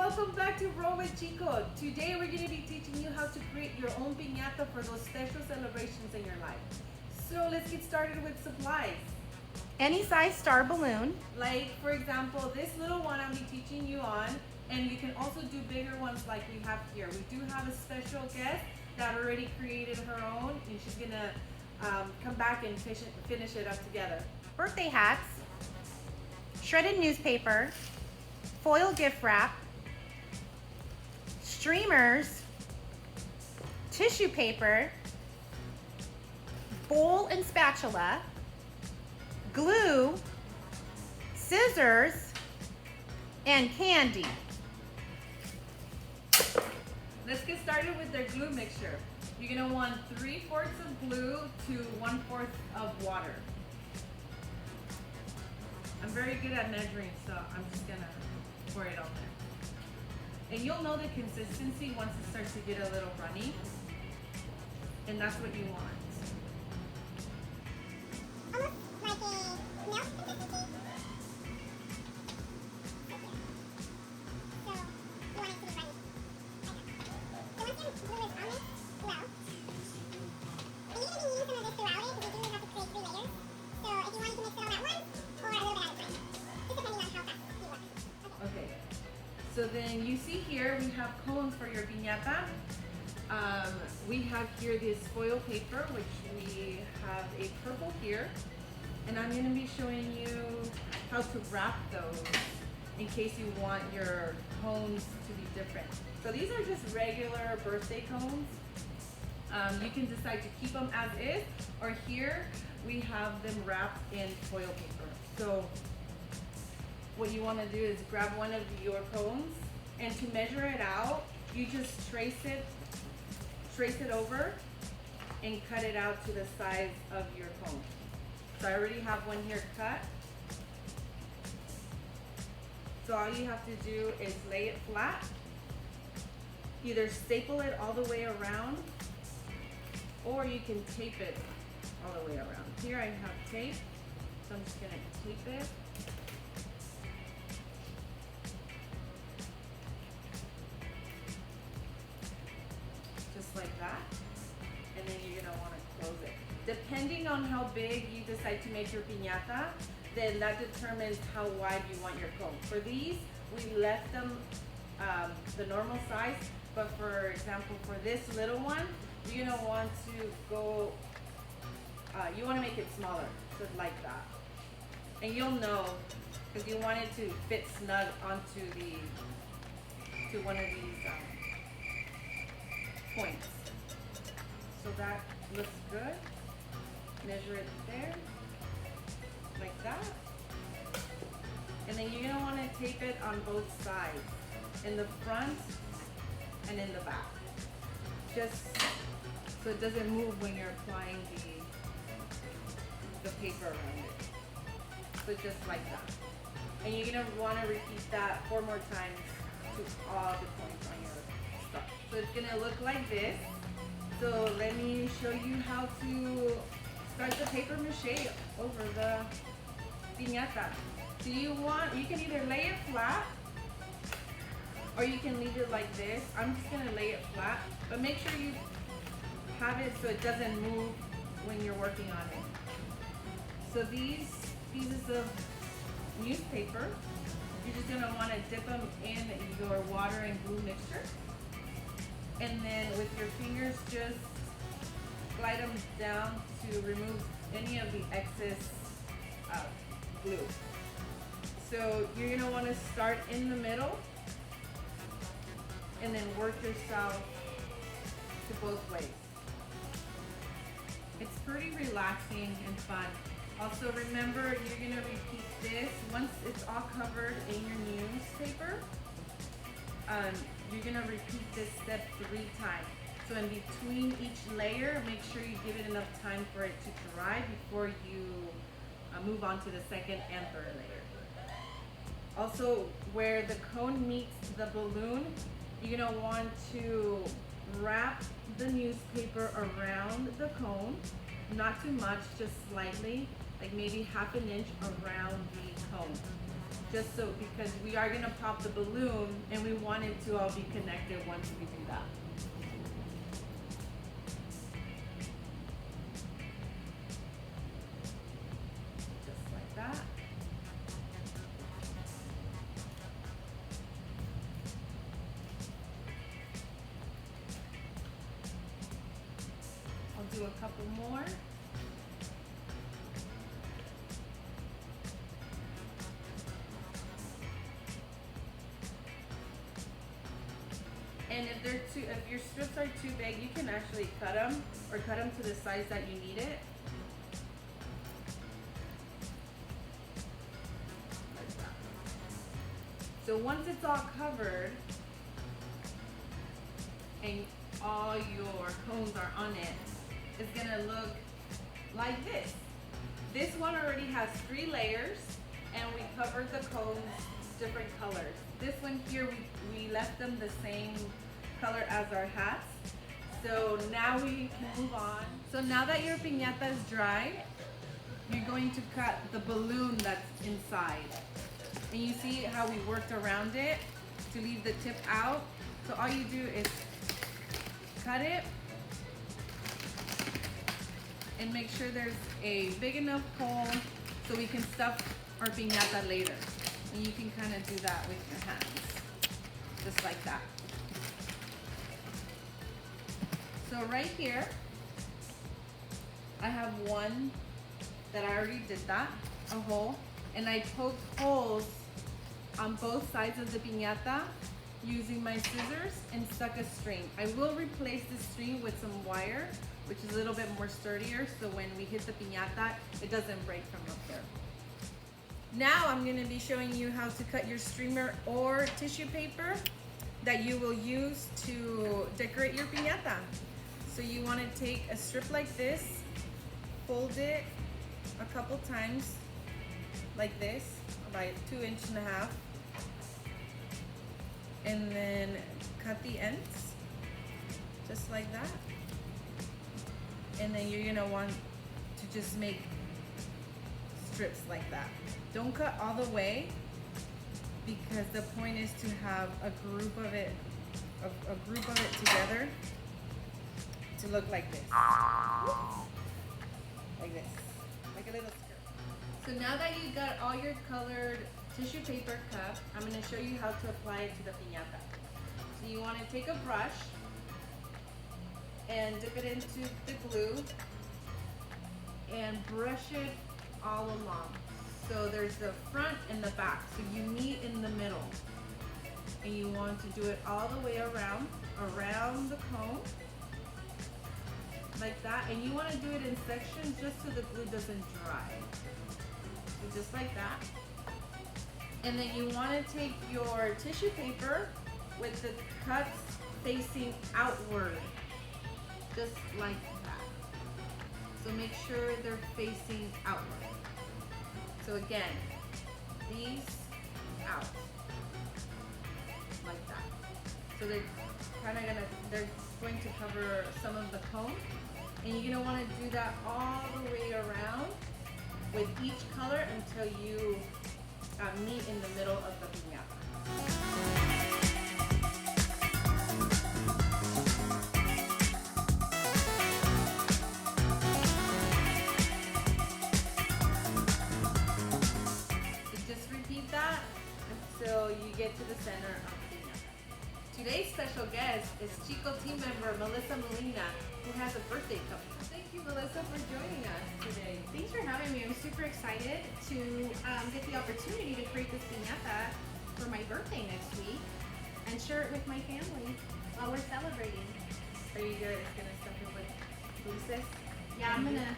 welcome back to Roll with Chico. Today we're going to be teaching you how to create your own piñata for those special celebrations in your life. So let's get started with supplies. Any size star balloon. Like for example, this little one I'll be teaching you on, and you can also do bigger ones like we have here. We do have a special guest that already created her own, and she's going to come back and finish it up together. Birthday hats, shredded newspaper, foil gift wrap, streamers, tissue paper, bowl and spatula, glue, scissors, and candy. Let's get started with their glue mixture. You're going to want 3/4 of glue to 1/4 of water. I'm very good at measuring, so I'm just going to pour it on there. And you'll know the consistency once it starts to get a little runny. And that's what you want. Almost like a milk consistency. So you want it to be runny. So once your glue is on this well, and you're going to be using some of this throughout it because we do have to create 3 layers. So if you wanted to mix it all at once or a little bit at a time, just depending on how fast you work. Okay. So then you see here we have cones for your piñata. We have here this foil paper, which we have a purple here. And I'm going to be showing you how to wrap those in case you want your cones to be different. So these are just regular birthday cones. You can decide to keep them as is, or here we have them wrapped in foil paper. So what you want to do is grab one of your cones, and to measure it out, you just trace it over and cut it out to the size of your cone. So I already have one here cut. So all you have to do is lay it flat, either staple it all the way around, or you can tape it all the way around. Here I have tape, so I'm just going to tape it. Like that, and then you're gonna want to close it. Depending on how big you decide to make your piñata, then that determines how wide you want your cone. For these, we left them the normal size, but for example, for this little one, you're gonna want to go, you want to make it smaller, so like that. And you'll know, because you want it to fit snug onto one of these points. So that looks good. Measure it there, like that. And then you're gonna want to tape it on both sides, in the front and in the back, just so it doesn't move when you're applying the paper around it. So just like that. And you're gonna want to repeat that 4 more times to all the points on your stuff. So it's gonna look like this. So let me show you how to start the papier-mâché over the piñata. So you can either lay it flat, or you can leave it like this. I'm just gonna lay it flat, but make sure you have it so it doesn't move when you're working on it. So these pieces of newspaper, you're just gonna wanna dip them in your water and glue mixture. And then with your fingers, just glide them down to remove any of the excess glue. So you're gonna wanna start in the middle and then work yourself to both ways. It's pretty relaxing and fun. Also remember, you're gonna repeat this once it's all covered in your newspaper. You're gonna repeat this step 3 times. So in between each layer, make sure you give it enough time for it to dry before you move on to the second and third layer. Also, where the cone meets the balloon, you're gonna want to wrap the newspaper around the cone, not too much, just slightly, like maybe ½ an inch around the cone. Just so, because we are gonna pop the balloon and we want it to all be connected once we do that. Just like that. I'll do a couple more. And if your strips are too big, you can actually cut them or cut them to the size that you need it. Like that. So once it's all covered and all your cones are on it, it's gonna look like this. This one already has 3 layers and we covered the cones different colors. This one here, we left them the same color as our hats. So now we can move on. So now that your piñata is dry, you're going to cut the balloon that's inside. And you see how we worked around it to leave the tip out. So all you do is cut it and make sure there's a big enough hole so we can stuff our piñata later. And you can kind of do that with your hands, just like that. So right here, I have one that I already did that, a hole, and I poked holes on both sides of the piñata using my scissors and stuck a string. I will replace the string with some wire, which is a little bit more sturdier, so when we hit the piñata, it doesn't break from up there. Now I'm going to be showing you how to cut your streamer or tissue paper that you will use to decorate your piñata. So you want to take a strip like this, fold it a couple times like this, about 2.5 inches, and then cut the ends just like that. And then you're going to want to just make strips like that. Don't cut all the way, because the point is to have a group of it together to look like this. Like this. Like a little skirt. So now that you got all your colored tissue paper cut, I'm going to show you how to apply it to the piñata. So you want to take a brush and dip it into the glue and brush it all along. So there's the front and the back. So you meet in the middle. And you want to do it all the way around the cone. Like that. And you want to do it in sections just so the glue doesn't dry. So just like that. And then you want to take your tissue paper with the cuts facing outward. Just like that. So make sure they're facing outward. So again, these out, like that. So they're going to cover some of the cone, and you're gonna want to do that all the way around with each color until you meet in the middle of the piñata. Until you get to the center of the piñata. Today's special guest is Chico team member Melissa Molina, who has a birthday coming. Thank you, Melissa, for joining us today. Thanks for having me. I'm super excited to get the opportunity to create this piñata for my birthday next week and share it with my family while we're celebrating. Are you gonna stuff it with dulces? Yeah, I'm gonna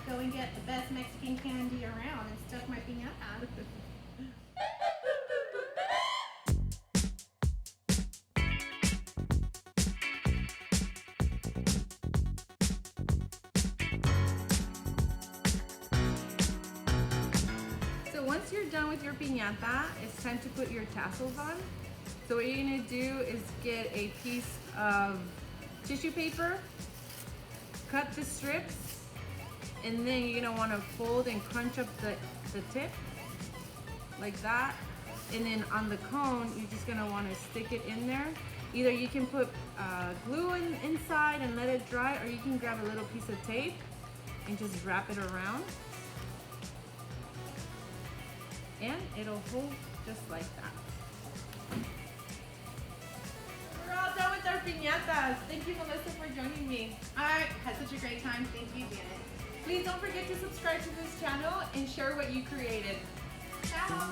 go and get the best Mexican candy around and stuff my piñata. Once you're done with your piñata, it's time to put your tassels on. So what you're gonna do is get a piece of tissue paper, cut the strips, And then you're gonna wanna fold and crunch up the tip, like that. And then on the cone, you're just gonna wanna stick it in there. Either you can put glue inside and let it dry, or you can grab a little piece of tape and just wrap it around. And it'll hold just like that. We're all done with our piñatas. Thank you, Melissa, for joining me. I had such a great time. Thank you, Janet. Please don't forget to subscribe to this channel and share what you created. Ciao.